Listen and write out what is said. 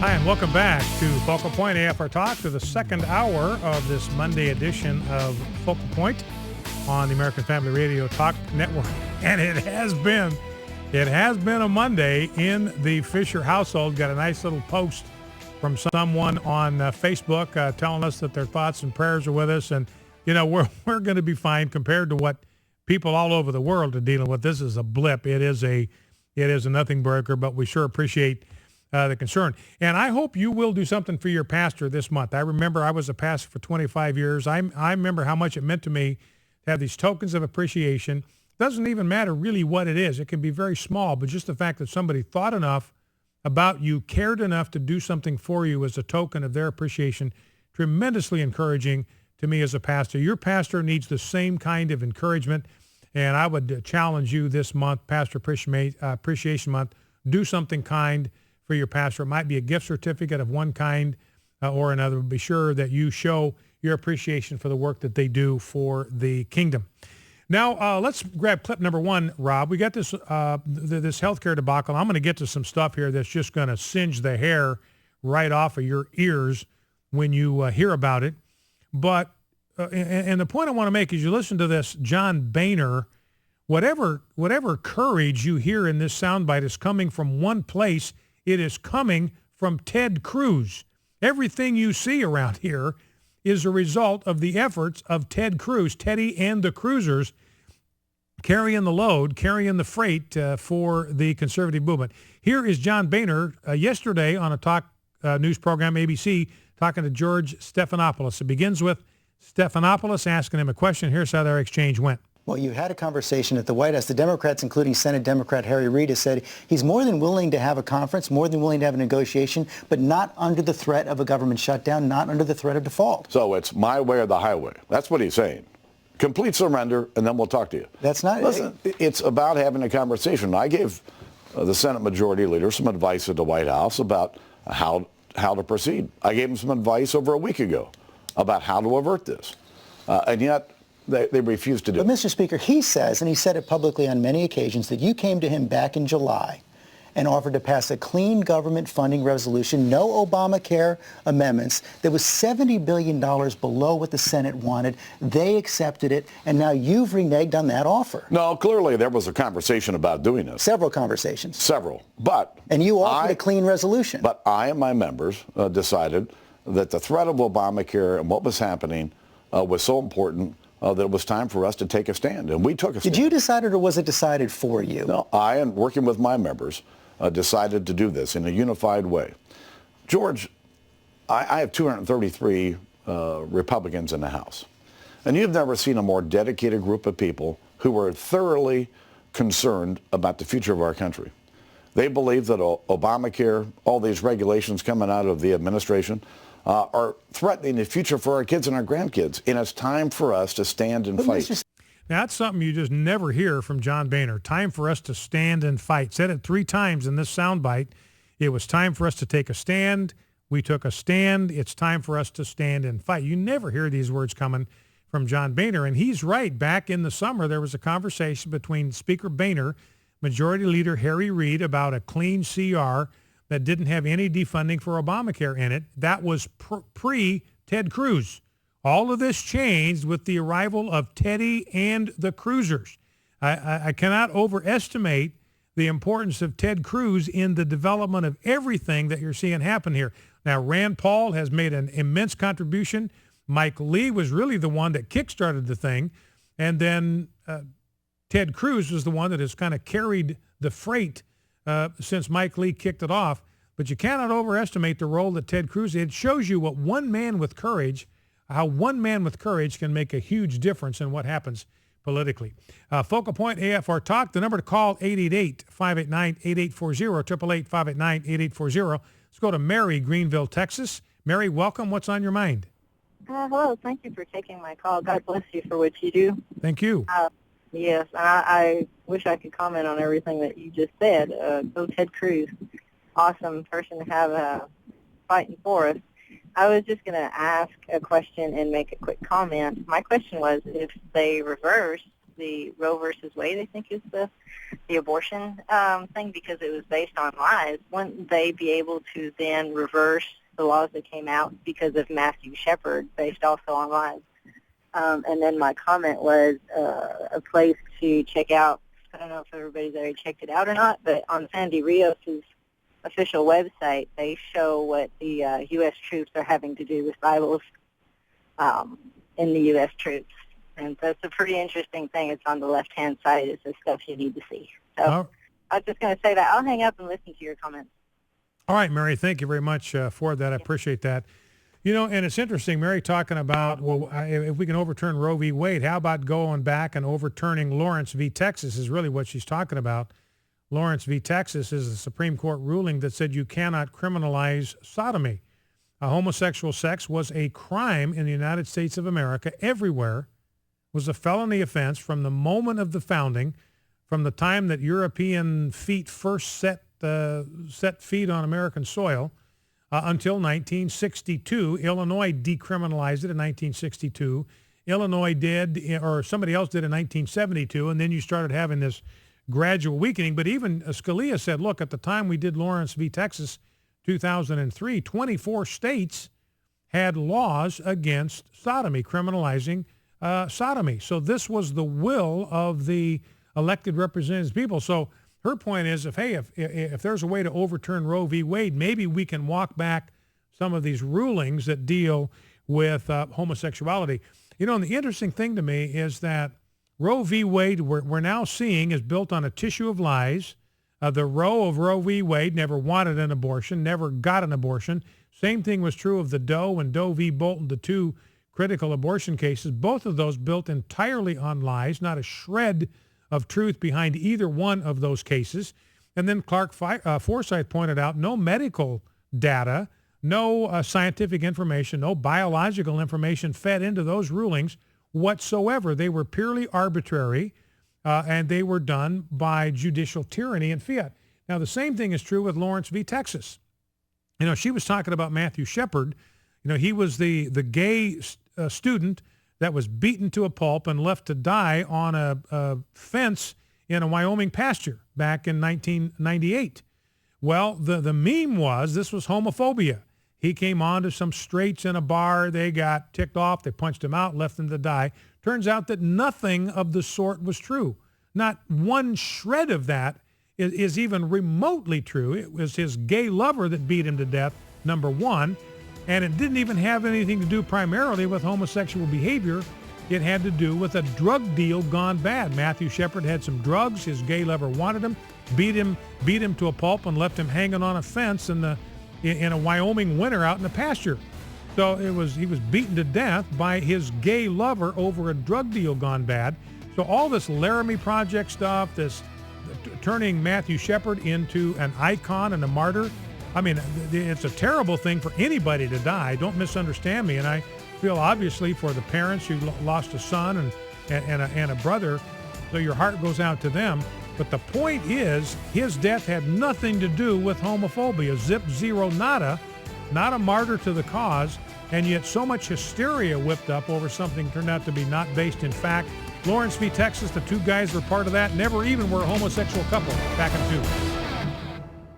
Hi, and welcome back to Focal Point AFR Talk, to the second hour of this Monday edition of Focal Point on the American Family Radio Talk Network. And it has been a Monday in the Fisher household. Got a nice little post from someone on Facebook telling us that their thoughts and prayers are with us. And, you know, we're going to be fine compared to what people all over the world are dealing with. This is a blip. It is a nothing breaker, but we sure appreciate the concern. And I hope you will do something for your pastor this month. I remember I was a pastor for 25 years. I remember how much it meant to me to have these tokens of appreciation. Doesn't even matter really what it is. It can be very small, but just the fact that somebody thought enough about you, cared enough to do something for you as a token of their appreciation, tremendously encouraging to me as a pastor. Your pastor needs the same kind of encouragement, and I would challenge you this month, Pastor Appreciation Month, do something kind for your pastor. It might be a gift certificate of one kind or another. Be sure that you show your appreciation for the work that they do for the kingdom. Now, let's grab clip number one, Rob. We got this this healthcare debacle. I'm going to get to some stuff here that's just going to singe the hair right off of your ears when you hear about it. But, and the point I want to make is you listen to this John Boehner, whatever courage you hear in this soundbite is coming from one place. It is coming from Ted Cruz. Everything you see around here is a result of the efforts of Ted Cruz, Teddie and the Cruzers, carrying the load, carrying the freight for the conservative movement. Here is John Boehner yesterday on a talk news program, ABC, talking to George Stephanopoulos. It begins with Stephanopoulos asking him a question. Here's how their exchange went. Well, you had a conversation at the White House. The Democrats, including Senate Democrat Harry Reid, has said he's more than willing to have a conference, more than willing to have a negotiation, but not under the threat of a government shutdown, not under the threat of default. So it's my way or the highway. That's what he's saying. Complete surrender, and then we'll talk to you. That's not... Listen, it's about having a conversation. I gave the Senate Majority Leader some advice at the White House about how to proceed. I gave him some advice over a week ago about how to avert this. And yet... They refuse to do it. But, Mr. Speaker, he says, and he said it publicly on many occasions, that you came to him back in July and offered to pass a clean government funding resolution, no Obamacare amendments, that was $70 billion below what the Senate wanted. They accepted it, and now you've reneged on that offer. No, clearly there was a conversation about doing this. Several conversations. Several. But... And you offered a clean resolution. But I and my members decided that the threat of Obamacare and what was happening was so important that it was time for us to take a stand, and we took a stand. Did you decide it, or was it decided for you? No, I, and working with my members, decided to do this in a unified way. George, I have 233 Republicans in the House, and you've never seen a more dedicated group of people who are thoroughly concerned about the future of our country. They believe that Obamacare, all these regulations coming out of the administration, are threatening the future for our kids and our grandkids. And it's time for us to stand and fight. Now, that's something you just never hear from John Boehner. Time for us to stand and fight. Said it 3 times in this soundbite. It was time for us to take a stand. We took a stand. It's time for us to stand and fight. You never hear these words coming from John Boehner. And he's right. Back in the summer, there was a conversation between Speaker Boehner, Majority Leader Harry Reid, about a clean CR that didn't have any defunding for Obamacare in it. That was pre-Ted Cruz. All of this changed with the arrival of Teddie and the Cruzers. I cannot overestimate the importance of Ted Cruz in the development of everything that you're seeing happen here. Now, Rand Paul has made an immense contribution. Mike Lee was really the one that kickstarted the thing. And then Ted Cruz was the one that has kind of carried the freight since Mike Lee kicked it off. But you cannot overestimate the role that Ted Cruz, it shows you what how one man with courage can make a huge difference in what happens politically. Focal Point AFR Talk, the number to call, 888-589-8840, 888-589-8840. Let's go to Mary, Greenville, Texas. Mary, welcome. What's on your mind? Hello. Thank you for taking my call. God bless you for what you do. Thank you. Yes, I wish I could comment on everything that you just said. Go Ted Cruz. Awesome person to have fighting for us. I was just going to ask a question and make a quick comment. My question was, if they reverse the Roe versus Wade, I think is the abortion thing, because it was based on lies. Wouldn't they be able to then reverse the laws that came out because of Matthew Shepard, based also on lies? And then my comment was a place to check out. I don't know if everybody's already checked it out or not, but on Sandy Rios' official website, they show what the U.S. troops are having to do with Bibles in the U.S. troops. And so it's a pretty interesting thing. It's on the left-hand side. It's the stuff you need to see. So I was just going to say that. I'll hang up and listen to your comments. All right, Mary, thank you very much for that. I appreciate that. You know, and it's interesting, Mary, talking about, well, if we can overturn Roe v. Wade, how about going back and overturning Lawrence v. Texas is really what she's talking about. Lawrence v. Texas is a Supreme Court ruling that said you cannot criminalize sodomy. Homosexual sex was a crime in the United States of America everywhere, was a felony offense from the moment of the founding, from the time that European feet first set feet on American soil, until 1962. Illinois decriminalized it in 1962. Illinois did, or somebody else did in 1972, and then you started having this gradual weakening. But even Scalia said, look, at the time we did Lawrence v. Texas, 2003, 24 states had laws against sodomy, criminalizing sodomy. So this was the will of the elected representatives people. So her point is, if there's a way to overturn Roe v. Wade, maybe we can walk back some of these rulings that deal with homosexuality. You know, and the interesting thing to me is that Roe v. Wade, we're now seeing, is built on a tissue of lies. The Roe of Roe v. Wade never wanted an abortion, never got an abortion. Same thing was true of the Doe and Doe v. Bolton, the two critical abortion cases. Both of those built entirely on lies, not a shred of truth behind either one of those cases. And then Clark Forsyth pointed out no medical data, no scientific information, no biological information fed into those rulings whatsoever. They were purely arbitrary, and they were done by judicial tyranny and fiat. Now, the same thing is true with Lawrence v. Texas. You know, she was talking about Matthew Shepard. You know, he was the gay student that was beaten to a pulp and left to die on a fence in a Wyoming pasture back in 1998. Well, the meme was this was homophobia. He came on to some straights in a bar. They got ticked off. They punched him out, left him to die. Turns out that nothing of the sort was true. Not one shred of that is even remotely true. It was his gay lover that beat him to death, number one. And it didn't even have anything to do primarily with homosexual behavior. It had to do with a drug deal gone bad. Matthew Shepard had some drugs. His gay lover wanted him, beat him to a pulp, and left him hanging on a fence in a Wyoming winter out in the pasture. So he was beaten to death by his gay lover over a drug deal gone bad. So all this Laramie Project stuff, this turning Matthew Shepard into an icon and a martyr, I mean, it's a terrible thing for anybody to die. Don't misunderstand me. And I feel obviously for the parents who lost a son and a brother, so your heart goes out to them. But the point is, his death had nothing to do with homophobia. Zip, zero, nada. Not a martyr to the cause. And yet so much hysteria whipped up over something turned out to be not based in fact. Lawrence v. Texas, the two guys were part of that, never even were a homosexual couple back in 2002.